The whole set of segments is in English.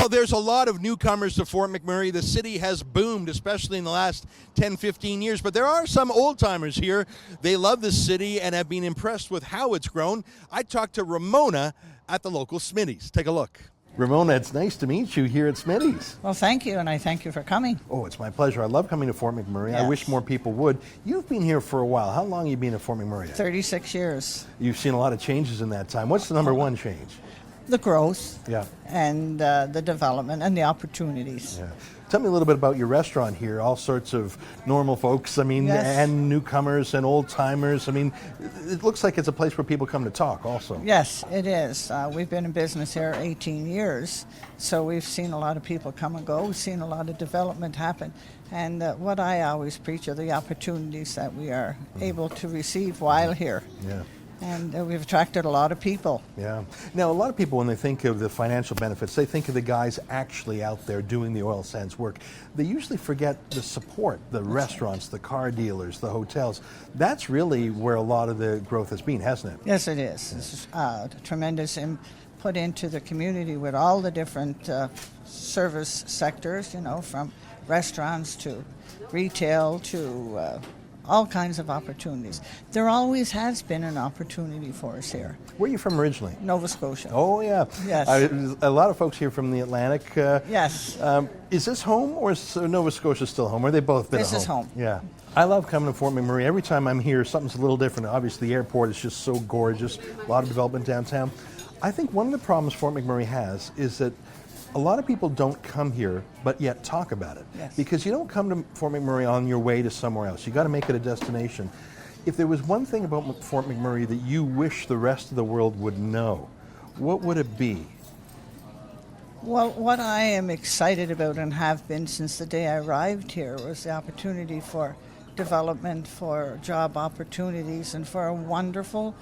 Well, there's a lot of newcomers to Fort McMurray. The city has boomed, especially in the last 10, 15 years. But there are some old-timers here. They love the city and have been impressed with how it's grown. I talked to Ramona at the local Smitty's. Take a look. Ramona, it's nice to meet you here at Smitty's. Well, thank you, and I thank you for coming. Oh, it's my pleasure. I love coming to Fort McMurray. Yes. I wish more people would. You've been here for a while. How long have you been at Fort McMurray? 36 years. You've seen a lot of changes in that time. What's the number one change? The growth, Yeah. and the development and the opportunities. Yeah. Tell me a little bit about your restaurant here. All sorts of normal folks, Yes. and newcomers and old-timers. It looks like it's a place where people come to talk also. Yes, it is. We've been in business here 18 years, so we've seen a lot of people come and go. We've seen a lot of development happen. And what I always preach are the opportunities that we are able to receive while here. Yeah. And we've attracted a lot of people. Yeah. Now, a lot of people, when they think of the financial benefits, they think of the guys actually out there doing the oil sands work. They usually forget the support, the restaurants, the car dealers, the hotels. That's really where a lot of the growth has been, hasn't it? Yes, it is. It's tremendous input into the community with all the different service sectors, from restaurants to retail to all kinds of opportunities. There always has been an opportunity for us here. Where are you from originally? Nova Scotia. Oh, yeah. Yes. A lot of folks here from the Atlantic. Yes. Is this home or is Nova Scotia still home? Or are they both been This home? is home. Yeah. I love coming to Fort McMurray. Every time I'm here, something's a little different. Obviously, the airport is just so gorgeous. A lot of development downtown. I think one of the problems Fort McMurray has is that a lot of people don't come here, but yet talk about it. Yes. Because you don't come to Fort McMurray on your way to somewhere else. You got to make it a destination. If there was one thing about Fort McMurray that you wish the rest of the world would know, what would it be? Well, what I am excited about and have been since the day I arrived here was the opportunity for development, for job opportunities, and for a wonderful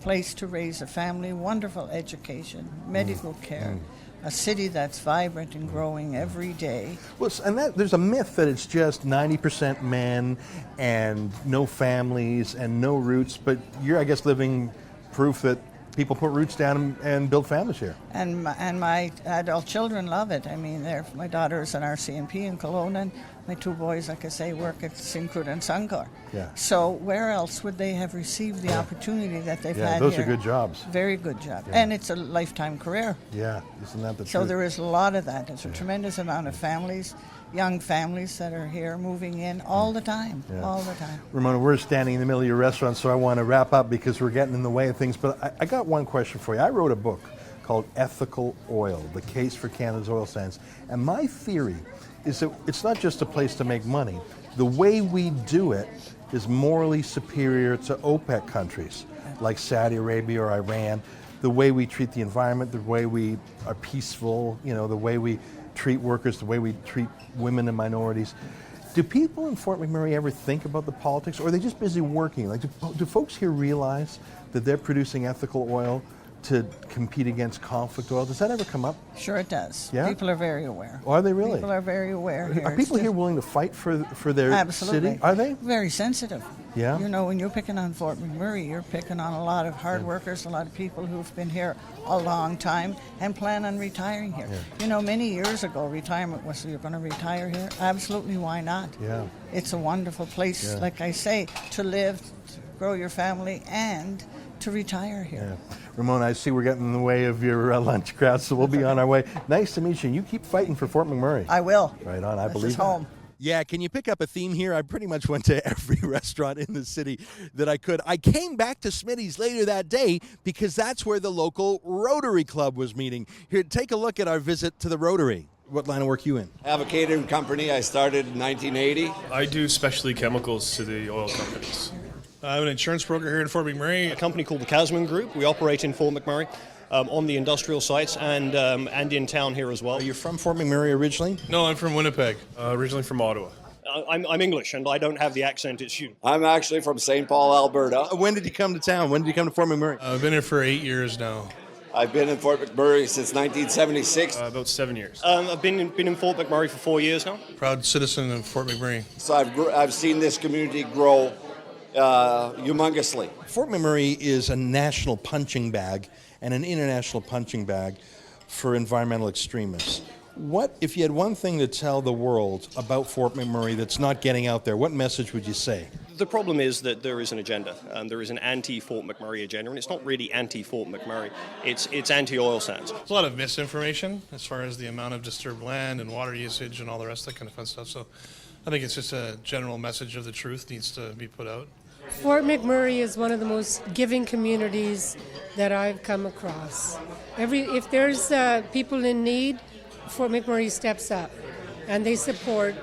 place to raise a family, wonderful education, medical care. A city that's vibrant and growing every day. Well, and there's a myth that it's just 90% men and no families and no roots, but you're, I guess, living proof that people put roots down and build families here. And my adult children love it. My daughter's an RCMP in Kelowna, and my two boys, like I say, work at Syncrude and Suncor. Yeah. So where else would they have received the opportunity that they've had those here? are good jobs. Very good job. Yeah. And it's a lifetime career. Yeah, isn't that the So truth? there is a lot of that. There's a tremendous amount of families, young families that are here moving in all the time, all the time. Ramona, we're standing in the middle of your restaurant, so I want to wrap up because we're getting in the way of things. But I got one question for you. I wrote a book called Ethical Oil, The Case for Canada's Oil Sands. And my theory is that it's not just a place to make money. The way we do it is morally superior to OPEC countries like Saudi Arabia or Iran. The way we treat the environment, the way we are peaceful, the way we treat workers, the way we treat women and minorities. Do people in Fort McMurray ever think about the politics, or are they just busy working? Like, do folks here realize that they're producing ethical oil to compete against conflict oil? Does that ever come up? Sure it does. Yeah? People are very aware. Are they really? People are very aware here. Are people here willing to fight for their Absolutely. city? Are they? Very sensitive. Yeah? When you're picking on Fort McMurray, you're picking on a lot of hard workers, a lot of people who've been here a long time and plan on retiring here. Yeah. Many years ago, retirement was, you're going to retire here? Absolutely, why not? Yeah. It's a wonderful place, like I say, to live, to grow your family, and to retire here. Yeah. Ramona, I see we're getting in the way of your lunch crowd, so we'll be on our way. Nice to meet you. You keep fighting for Fort McMurray. I will. Right on, I This believe is that. home. Yeah, can you pick up a theme here? I pretty much went to every restaurant in the city that I could. I came back to Smitty's later that day because that's where the local Rotary Club was meeting. Here, take a look at our visit to the Rotary. What line of work you in? I have a catering company. I started in 1980. I do specialty chemicals to the oil companies. I'm an insurance broker here in Fort McMurray. A company called the Casman Group. We operate in Fort McMurray on the industrial sites and in town here as well. Are you from Fort McMurray originally? No, I'm from Winnipeg. Originally from Ottawa. I'm English and I don't have the accent. It's you. I'm actually from St. Paul, Alberta. When did you come to town? When did you come to Fort McMurray? I've been here for 8 years now. I've been in Fort McMurray since 1976. About 7 years. I've been in Fort McMurray for 4 years now. Proud citizen of Fort McMurray. So I've seen this community grow humongously. Fort McMurray is a national punching bag and an international punching bag for environmental extremists. What, if you had one thing to tell the world about Fort McMurray that's not getting out there, what message would you say? The problem is that there is an agenda. There is an anti-Fort McMurray agenda, and it's not really anti-Fort McMurray. It's anti-oil sands. There's a lot of misinformation as far as the amount of disturbed land and water usage and all the rest of that kind of fun stuff. So I think it's just a general message of the truth needs to be put out. Fort McMurray is one of the most giving communities that I've come across. If there's people in need, Fort McMurray steps up, and they support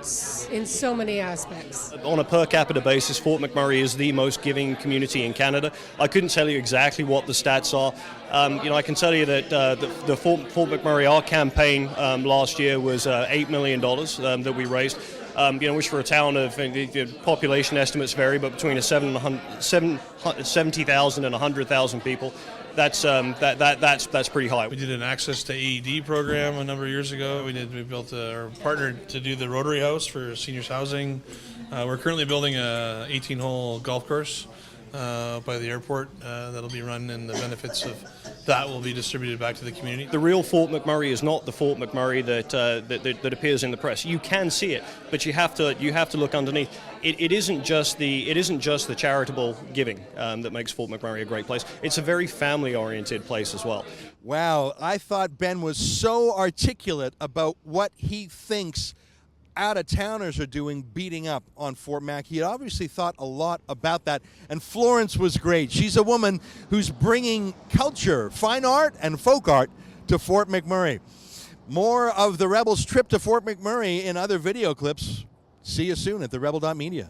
in so many aspects. On a per capita basis, Fort McMurray is the most giving community in Canada. I couldn't tell you exactly what the stats are. I can tell you that the Fort McMurray, our campaign last year was $8 million that we raised. Which for a town of, the population estimates vary, but between 70,000 and 100,000 people, that's pretty high. We did an access to AED program a number of years ago. We partnered to do the Rotary House for seniors housing. We're currently building a 18-hole golf course by the airport that'll be run, and the benefits of that will be distributed back to the community. The real Fort McMurray is not the Fort McMurray that appears in the press. You can see it, but you have to look underneath. It isn't just the charitable giving that makes Fort McMurray a great place. It's a very family-oriented place as well. Wow, I thought Ben was so articulate about what he thinks out-of-towners are doing beating up on Fort Mac. He had obviously thought a lot about that. And Florence was great. She's a woman who's bringing culture, fine art, and folk art to Fort McMurray. More of the Rebels' trip to Fort McMurray in other video clips. See you soon at TheRebel.media.